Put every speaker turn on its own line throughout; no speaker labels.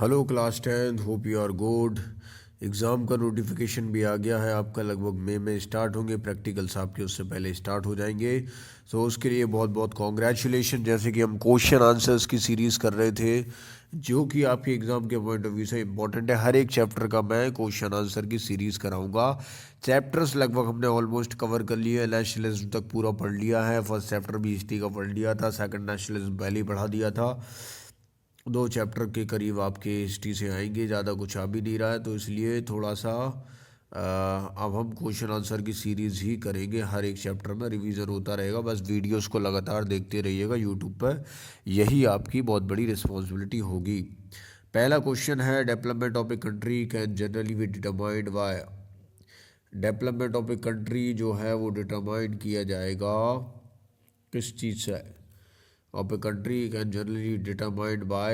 Hello class 10, hope you are good. Exam का notification भी आ गया है आपका। लगभग मई में स्टार्ट होंगे प्रैक्टिकल्स, आपके उससे पहले स्टार्ट हो जाएंगे। तो उसके लिए बहुत बहुत कॉन्ग्रेचुलेशन। जैसे कि हम क्वेश्चन आंसर्स की सीरीज़ कर रहे थे जो कि आपके एग्ज़ाम के पॉइंट ऑफ व्यू से इंपॉर्टेंट है। हर एक चैप्टर का मैं क्वेश्चन आंसर की सीरीज़ कराऊंगा। चैप्टर्स लगभग हमने ऑलमोस्ट कवर कर लिए। नेशनलिज्म तक पूरा पढ़ लिया है। फर्स्ट चैप्टर भी हिस्ट्री का पढ़ लिया था, सेकंड नेशनलिज्म पहले ही पढ़ा दिया था। 2 चैप्टर के करीब आपके हिस्ट्री से आएंगे, ज़्यादा कुछ आ भी नहीं रहा है, तो इसलिए थोड़ा सा अब हम क्वेश्चन आंसर की सीरीज़ ही करेंगे। हर एक चैप्टर में रिवीजन होता रहेगा, बस वीडियोस को लगातार देखते रहिएगा यूट्यूब पर। यही आपकी बहुत बड़ी रिस्पॉन्सिबिलिटी होगी। पहला क्वेश्चन है, development of a country can generally be determined by. Development of a country जो है वो डिटरमाइन किया जाएगा किस चीज़ से? Of a country can generally determined by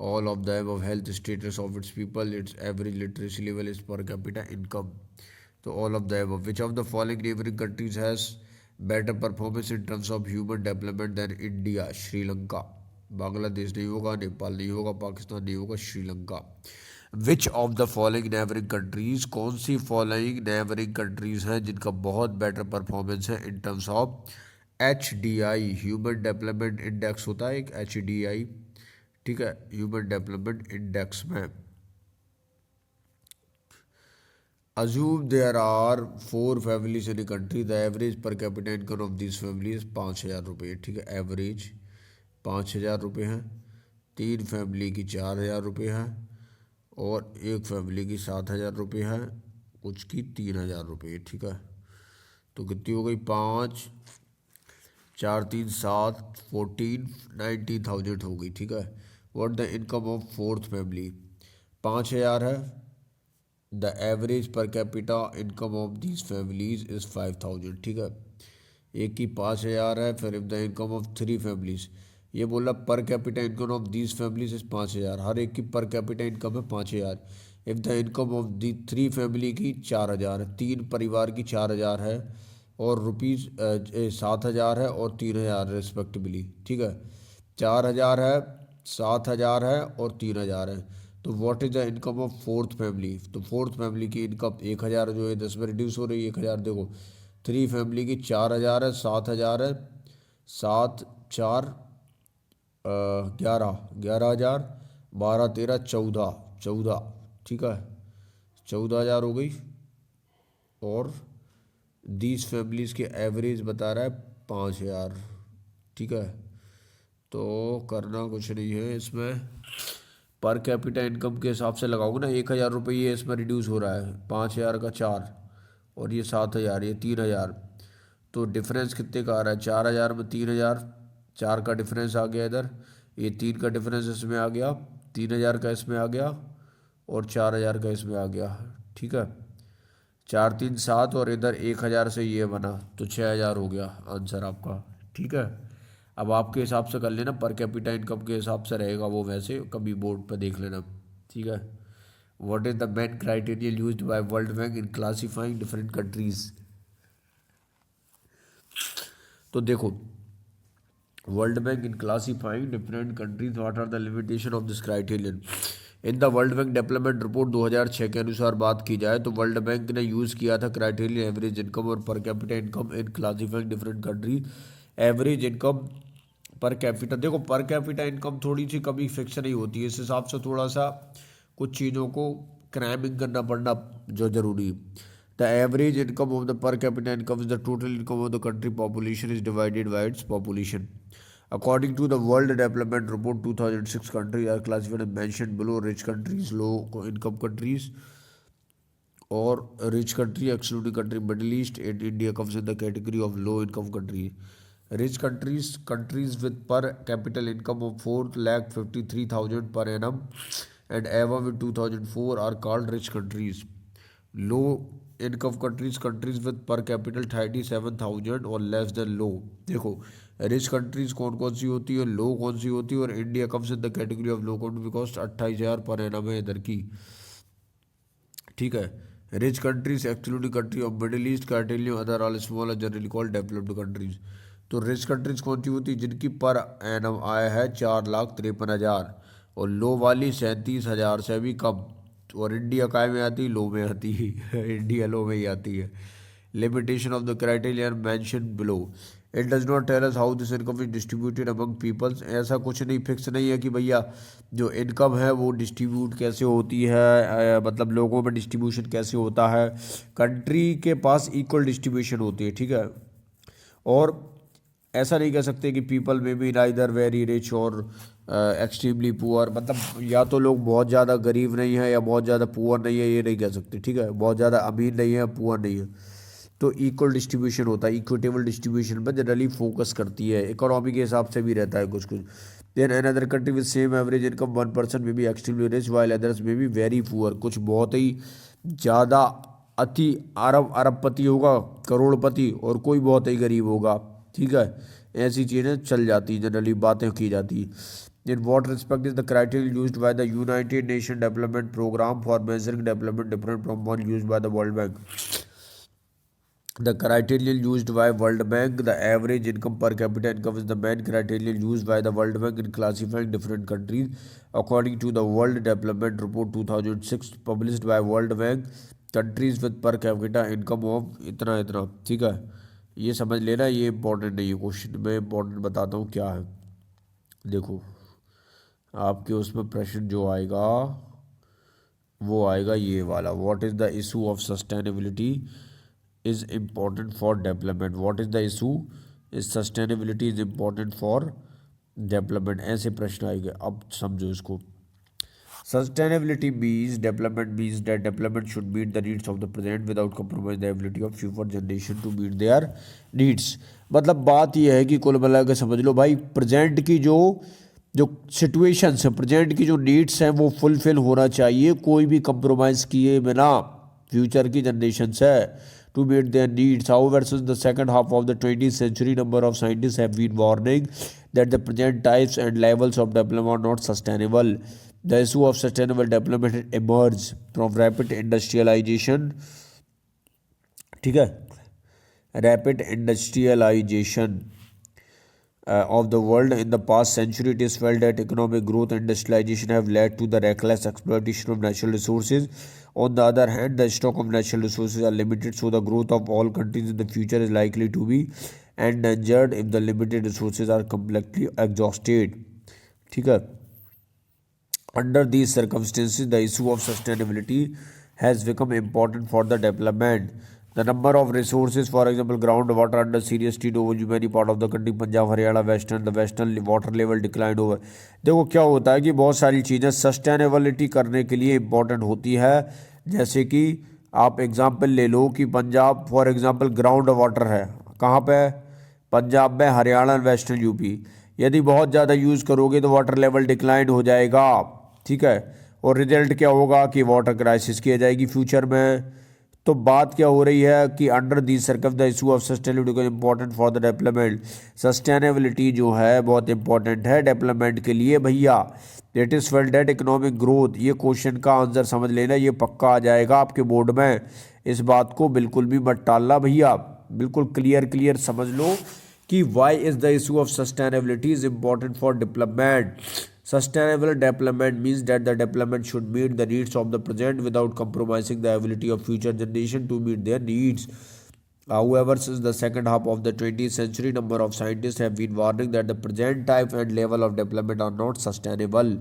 all of the above: health status of its people, its average literacy level, its per capita income. So all of the above. Which of the following neighboring countries has better performance in terms of human development than India? Sri Lanka. Bangladesh नहीं होगा, नेपाल नहीं होगा, पाकिस्तान नहीं होगा, Sri Lanka. Which of the following neighbouring countries, कौन सी following neighbouring countries हैं जिनका बहुत बेटर परफॉर्मेंस है in terms of HDI, human development index होता है एक HDI, ठीक है, ह्यूमन डेवलपमेंट इंडेक्स में। Assume there are 4 families in a country, the average per capita income of this families 5,000 रुपये, ठीक है, एवरेज 5,000 रुपये है। 3 फैमिली की 4,000 रुपये है और एक फैमिली की 7,000 रुपये है, कुछ की 3,000 रुपये, ठीक है। तो कितनी हो गई? 5 4 3 7 14 19,000 हो गई, ठीक है। What the income of fourth family? 5,000 है। The average per capita income of these families is 5,000, ठीक है। एक की 5,000 है। फिर if the income of 3 families, ये बोला पर capita income of these families is 5,000, हर एक की पर कैपिटा इनकम है 5,000। If the income of the 3 family की 4,000 है, 3 परिवार की 4,000 है और रुपीज़ 7,000 है और 3,000 रिस्पेक्टिवली, ठीक है। 4,000 है, 7,000 है और 3,000 है। तो what is the income of fourth family? तो फोर्थ फैमिली की इनकम 1,000 जो है 10 में रिड्यूस हो रही है 1,000। देखो 3 फैमिली की 4,000 है, 7,000 है, 7 4 11 11,000, 12 13 14 14, ठीक है, 14,000 हो गई। और दीज फैमिलीज़ के एवरेज बता रहा है 5,000, ठीक है। तो करना कुछ नहीं है इसमें, पर कैपिटा इनकम के हिसाब से लगाओगे ना। 1,000 रुपये ये इसमें रिड्यूस हो रहा है, 5,000 का 4 और ये 7,000, ये 3,000। तो डिफरेंस कितने का आ रहा है? 4,000 में 3,000, 4 का डिफरेंस आ गया इधर, ये 3 का डिफरेंस इसमें आ गया, 3,000 का इसमें आ गया और 4,000 का इसमें आ गया, ठीक है। 4 3 7 और इधर 1,000 से ये बना, तो 6,000 हो गया आंसर आपका, ठीक है। अब आपके हिसाब से कर लेना, पर कैपिटा इनकम के हिसाब से रहेगा वो, वैसे कभी बोर्ड पर देख लेना, ठीक है। What is the main criteria used by World Bank in classifying different countries? तो देखो, World Bank in classifying different countries, what are the limitation of this criterion? In the World Bank development report 2006 के अनुसार बात की जाए तो world bank ने use किया था क्राइटेरिया एवरेज इनकम और पर capita income in classifying different country. Average income per capita, देखो पर कैपिटा इनकम थोड़ी सी कभी फिक्स नहीं होती है, इस हिसाब से थोड़ा सा कुछ चीज़ों को क्रैमिंग करना पड़ना जो ज़रूरी। The average income of the पर capita income is the total income of the country population is divided by its population. According to the World Development Report 2006, countries are classified as mentioned below: rich countries, low income countries, or rich country excluding country Middle East, and India comes in the category of low income country. Rich countries, countries with per capita income of 4,53,000 per annum and above in 2004 are called rich countries. Low income countries, countries with per capita 37,000 और less than low। देखो rich countries कौन कौन सी होती है, लो कौन सी होती है, और India comes in the category of low country because 28,000 per annum है इधर की, ठीक है। Rich countries excluding country of middle east, कार्टेलियम, other all small generally called developed countries. तो रिच कंट्रीज कौन सी होती है? जिनकी पर एनम आय है 4,53,000 और लो वाली 37,000 से भी कम। और इंडिया काय में आती, लो में आती है इंडिया लो में ही आती है। Limitation of the criteria mention below, it does not tell us how this income is distributed among peoples. ऐसा कुछ नहीं, फिक्स नहीं है कि भैया जो इनकम है वो डिस्ट्रीब्यूट कैसे होती है, मतलब लोगों में डिस्ट्रीब्यूशन कैसे होता है। कंट्री के पास इक्वल डिस्ट्रीब्यूशन होती है, ठीक है। और ऐसा नहीं कह सकते कि पीपल में भी नाइदर वेरी रिच और एक्सट्रीमली पुअर, मतलब या तो लोग बहुत ज़्यादा गरीब नहीं है या बहुत ज़्यादा पुअर नहीं है, ये नहीं कह सकते, ठीक है। बहुत ज़्यादा अमीर नहीं है, पुअर नहीं है, तो इक्वल डिस्ट्रीब्यूशन होता है। इक्विटेबल डिस्ट्रीब्यूशन पर जनरली फोकस करती है, इकोनॉमी के हिसाब से भी रहता है कुछ कुछ। Then another country with same average income 1% में भी एक्सट्रीमली रिच वाइल अदर्स में भी वेरी पुअर। कुछ बहुत ही ज़्यादा अति अरबपति होगा, करोड़पति, और कोई बहुत ही गरीब होगा, ठीक है। ऐसी चीज़ें चल जाती, जनरली बातें की जाती। In what respect is the criteria used by the United Nation development programme for measuring development different from one used by the World Bank. The criterion used by World Bank, the average income per capita income is the main criterion used by the World Bank in classifying different countries. According to the World Development Report 2006 published by World Bank, countries with per capita income of इतना इतना, ठीक है। ये समझ लेना, ये important नहीं है क्वेश्चन। मैं इम्पोर्टेंट बताता हूँ क्या है। देखो आपके उसमें प्रश्न जो आएगा वो आएगा ये वाला, what is the issue of sustainability is important for development. What is the issue? Is sustainability is important for development. ऐसे प्रश्न आएंगे, अब समझो इसको। Sustainability means that development should meet the needs of the present without compromise the ability of future generation to meet their needs. मतलब बात यह है कि कुल मिला के समझ लो भाई, प्रेजेंट की जो सिचुएशंस है, प्रेजेंट की जो नीड्स हैं वो फुलफिल होना चाहिए, कोई भी कंप्रोमाइज़ किए बिना फ्यूचर की जनरेशन है to meet their needs. However, since the second half of the 20th century, number of scientists have been warning that the present types and levels of development are not sustainable. The issue of sustainable development emerged from rapid industrialization, ठीक है, rapid industrialization of the world in the past century. It is felt that economic growth and industrialization have led to the reckless exploitation of natural resources. On the other hand, the stock of natural resources are limited, so the growth of all countries in the future is likely to be endangered if the limited resources are completely exhausted. ठीक है। Under these circumstances, the issue of sustainability has become important for the development. The number of resources, for example, groundwater under serious strain over many part of the country, Punjab Haryana western, the western water level declined over. देखो क्या होता है कि बहुत सारी चीज़ें sustainability करने के लिए इम्पोर्टेंट होती है। जैसे कि आप एग्जांपल ले लो कि Punjab for example ground water है, कहाँ पे? पंजाब में, हरियाणा, वेस्टर्न यूपी। यदि बहुत ज़्यादा यूज़ करोगे तो वाटर लेवल डिक्लाइन हो जाएगा, ठीक है। और रिजल्ट क्या होगा कि वाटर क्राइसिस की आ जाएगी फ्यूचर में। तो बात क्या हो रही है कि under the circle the issue of sustainability important for the development. Sustainability जो है बहुत इंपॉर्टेंट है डेवलपमेंट के लिए भैया। It is felt that economic growth, ये क्वेश्चन का आंसर समझ लेना, ये पक्का आ जाएगा आपके बोर्ड में। इस बात को बिल्कुल भी मत टालना भैया, बिल्कुल क्लियर समझ लो कि why is the issue of sustainability is important for development. Sustainable development means that the development should meet the needs of the present without compromising the ability of future generation to meet their needs. However, since the second half of the 20th century, number of scientists have been warning that the present type and level of development are not sustainable.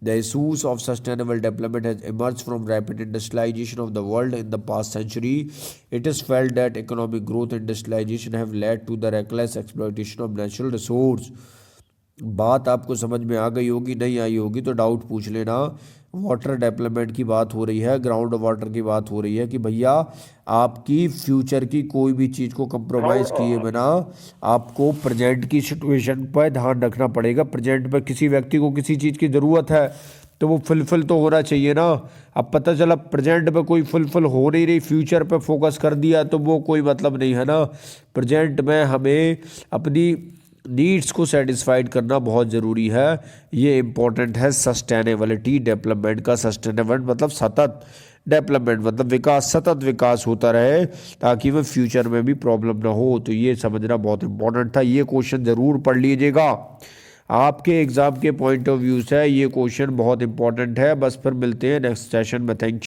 The issues of sustainable development has emerged from rapid industrialization of the world in the past century. It is felt that economic growth and industrialization have led to the reckless exploitation of natural resources. बात आपको समझ में आ गई होगी, नहीं आई होगी तो doubt पूछ लेना। वाटर डेवलपमेंट की बात हो रही है, ग्राउंड वाटर की बात हो रही है कि भैया आपकी फ्यूचर की कोई भी चीज़ को कंप्रोमाइज़ किए बिना आपको प्रेजेंट की सिचुएशन पर ध्यान रखना पड़ेगा। प्रेजेंट पर किसी व्यक्ति को किसी चीज़ की ज़रूरत है तो वो फुलफिल तो होना चाहिए ना। अब पता चला प्रेजेंट पे कोई फुलफिल हो नहीं रही, फ्यूचर पे फोकस कर दिया तो वो कोई मतलब नहीं है ना। प्रेजेंट में हमें अपनी नीड्स को सेटिस्फाइड करना बहुत ज़रूरी है, ये इम्पोर्टेंट है सस्टेनेबिलिटी डेवलपमेंट का। सस्टेनेबल मतलब सतत, डेवलपमेंट मतलब विकास, सतत विकास होता रहे ताकि वह फ्यूचर में भी प्रॉब्लम ना हो। तो ये समझना बहुत इम्पोर्टेंट था, ये क्वेश्चन ज़रूर पढ़ लीजिएगा। आपके एग्ज़ाम के पॉइंट ऑफ व्यू से ये क्वेश्चन बहुत इंपॉर्टेंट है। बस फिर मिलते हैं नेक्स्ट सेशन में। Thank you.